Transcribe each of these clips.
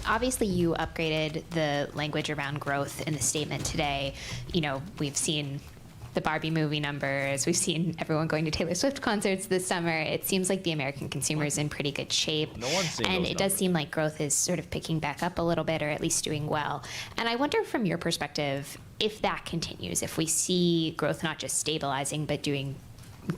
Obviously, you upgraded the language around growth in the statement today. You know, we've seen the Barbie movie numbers. We've seen everyone going to Taylor Swift concerts this summer. It seems like the American consumer is in pretty good shape. No one's seen and those it does seem like growth is sort of picking back up a little bit, or at least doing well. And I wonder, from your perspective, if that continues, if we see growth not just stabilizing, but doing,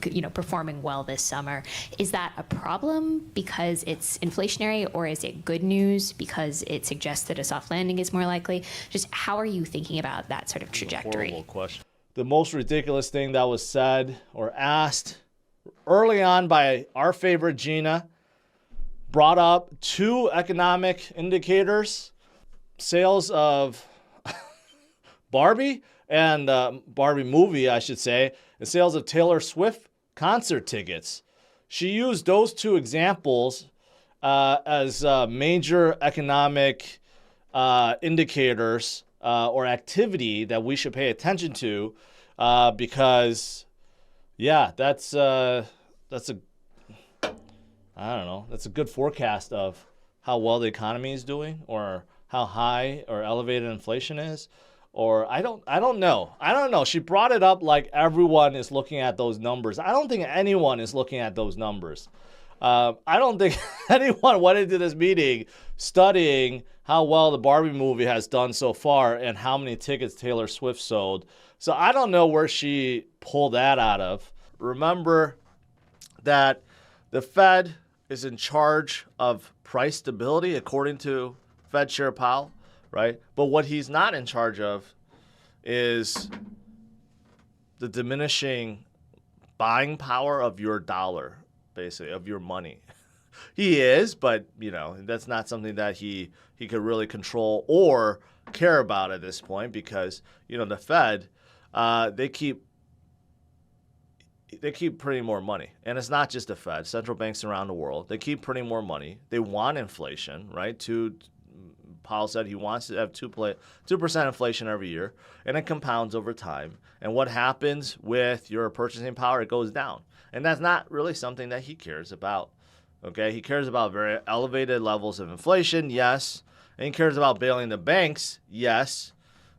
you know, performing well this summer, is that a problem because it's inflationary, or is it good news because it suggests that a soft landing is more likely? Just how are you thinking about that sort of trajectory? Horrible question. The most ridiculous thing that was said or asked early on by our favorite Gina brought up two economic indicators: sales of Barbie and Barbie movie, I should say, and sales of Taylor Swift concert tickets. She used those two examples as major economic indicators or activity that we should pay attention to, because, yeah, that's a good forecast of how well the economy is doing, or how high or elevated inflation is. Or I don't know. She brought it up like everyone is looking at those numbers. I don't think anyone is looking at those numbers. I don't think anyone went into this meeting studying how well the Barbie movie has done so far and how many tickets Taylor Swift sold. So I don't know where she pulled that out of. Remember that the Fed is in charge of price stability, according to Fed Chair Powell, right? But what he's not in charge of is the diminishing buying power of your dollar, basically, of your money. He is, but, you know, that's not something that he could really control or care about at this point, because, you know, the Fed, they keep printing more money. And it's not just the Fed. Central banks around the world, they keep printing more money. They want inflation, right? Powell said he wants to have 2% inflation every year, and it compounds over time. And what happens with your purchasing power? It goes down. And that's not really something that he cares about. Okay, he cares about very elevated levels of inflation, yes. And he cares about bailing the banks, yes.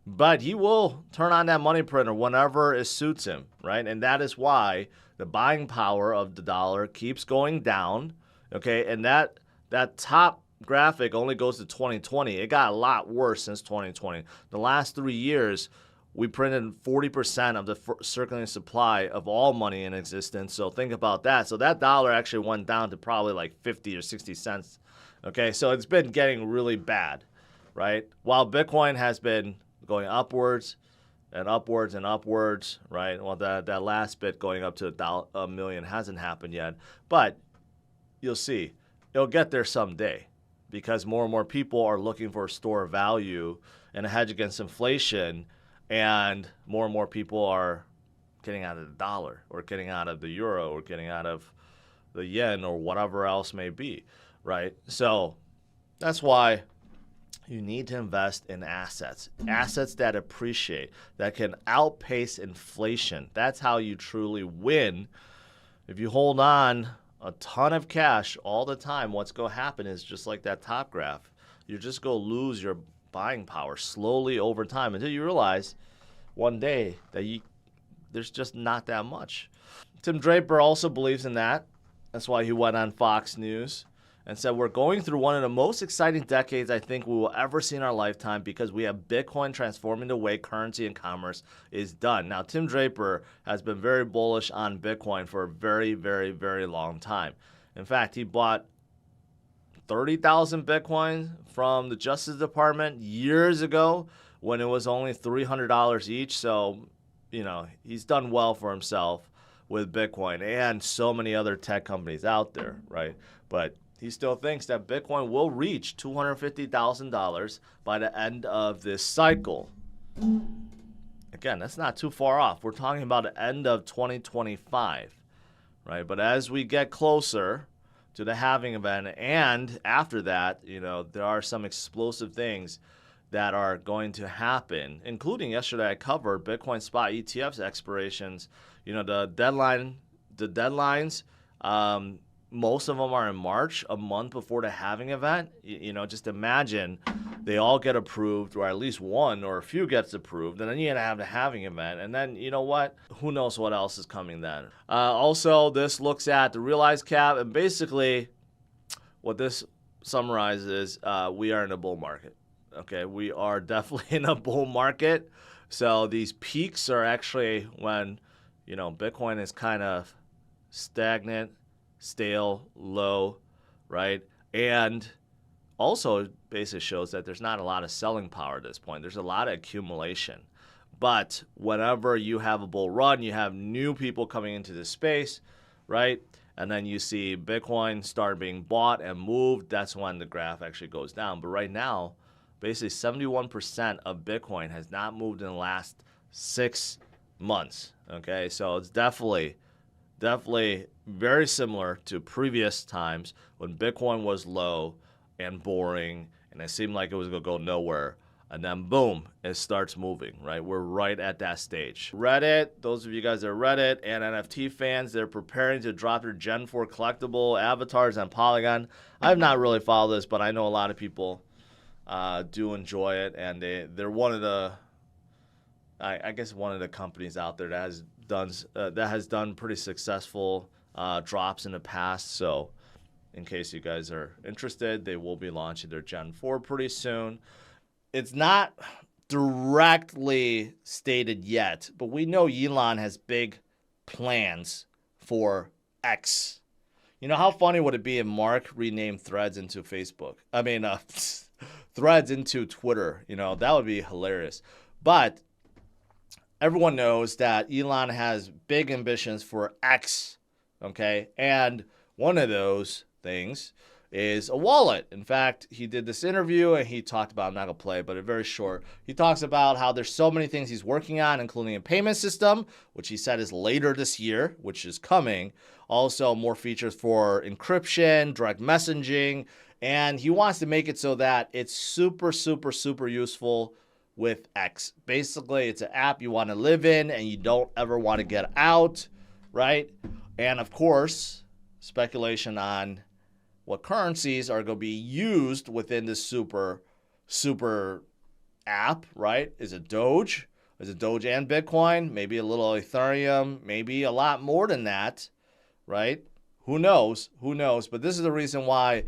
But he will turn on that money printer whenever it suits him, right? And that is why the buying power of the dollar keeps going down, okay? And that top graphic only goes to 2020. It got a lot worse since 2020. The last 3 years, we printed 40% of the circulating supply of all money in existence. So think about that. So that dollar actually went down to probably like 50 or 60 cents. Okay, so it's been getting really bad, right? While Bitcoin has been going upwards and upwards and upwards, right? Well, that last bit going up to a million hasn't happened yet. But you'll see. It'll get there someday, because more and more people are looking for a store of value and a hedge against inflation, and more people are getting out of the dollar, or getting out of the euro, or getting out of the yen, or whatever else may be, right? So that's why you need to invest in assets that appreciate, that can outpace inflation. That's how you truly win. If you hold on a ton of cash all the time, what's going to happen is just like that top graph. You're just going to lose your buying power slowly over time, until you realize one day that there's just not that much. Tim Draper also believes in that. That's why he went on Fox News and said, we're going through one of the most exciting decades I think we will ever see in our lifetime, because we have Bitcoin transforming the way currency and commerce is done. Now, Tim Draper has been very bullish on Bitcoin for a very, very, very long time. In fact, he bought 30,000 Bitcoin from the Justice Department years ago when it was only $300 each. So, you know, he's done well for himself with Bitcoin and so many other tech companies out there, right? But he still thinks that Bitcoin will reach $250,000 by the end of this cycle. Again, that's not too far off. We're talking about the end of 2025, right? But as we get closer to the halving event, and after that, you know, there are some explosive things that are going to happen, including yesterday I covered Bitcoin spot ETFs expirations. You know, the deadlines most of them are in March, a month before the halving event. Just imagine they all get approved, or at least one or a few gets approved, and then you're going to have the halving event. And then, you know what? Who knows what else is coming then? Also, this looks at the realized cap, and basically what this summarizes, we are in a bull market. Okay, we are definitely in a bull market. So these peaks are actually when, Bitcoin is kind of stagnant, stale, low, right? And also it basically shows that there's not a lot of selling power at this point. There's a lot of accumulation. But whenever you have a bull run, you have new people coming into the space, right? And then you see Bitcoin start being bought and moved. That's when the graph actually goes down. But right now, basically 71% of Bitcoin has not moved in the last 6 months. Okay, so it's definitely very similar to previous times when Bitcoin was low and boring and it seemed like it was going to go nowhere. And then boom, it starts moving, right? We're right at that stage. Reddit, those of you guys that are Reddit and NFT fans, they're preparing to drop their Gen 4 collectible avatars on Polygon. I've not really followed this, but I know a lot of people do enjoy it, and they're one of the, I guess one of the companies out there that has done pretty successful drops in the past. So in case you guys are interested, they will be launching their Gen 4 pretty soon. It's not directly stated yet, but we know Elon has big plans for X. How funny would it be if Mark renamed Threads into Facebook? Threads into Twitter. That would be hilarious. But everyone knows that Elon has big ambitions for X, okay? And one of those things is a wallet. In fact, he did this interview and he talked about, I'm not going to play it, but it's very short. He talks about how there's so many things he's working on, including a payment system, which he said is later this year, which is coming. Also, more features for encryption, direct messaging, and he wants to make it so that it's super, super, super useful with X. Basically, it's an app you want to live in and you don't ever want to get out, right? And of course, speculation on what currencies are going to be used within this super app, right? Is it Doge? Is it Doge and Bitcoin? Maybe a little Ethereum? Maybe a lot more than that, right? Who knows? But this is the reason why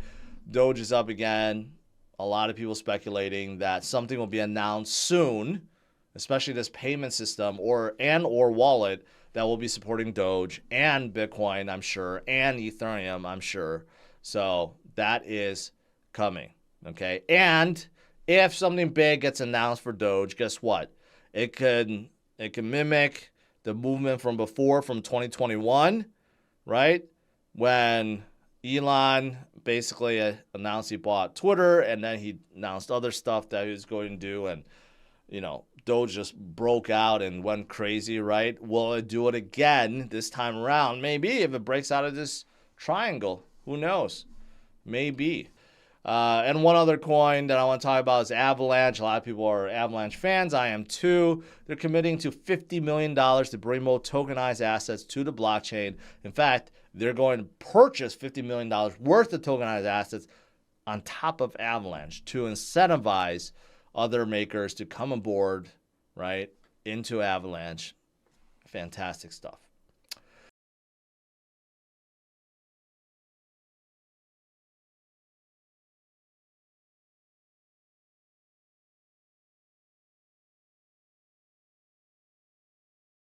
Doge is up again. A lot of people speculating that something will be announced soon, especially this payment system or wallet that will be supporting Doge and Bitcoin, I'm sure, and Ethereum, I'm sure. So that is coming, okay? And if something big gets announced for Doge, guess what? It can mimic the movement from before, from 2021, right? When Elon basically announced he bought Twitter, and then he announced other stuff that he was going to do, and Doge just broke out and went crazy, right? Will it do it again this time around? Maybe, if it breaks out of this triangle. Who knows? Maybe. And one other coin that I want to talk about is Avalanche. A lot of people are Avalanche fans. I am too. They're committing to $50 million to bring more tokenized assets to the blockchain. In fact, they're going to purchase $50 million worth of tokenized assets on top of Avalanche to incentivize other makers to come aboard, right, into Avalanche. Fantastic stuff.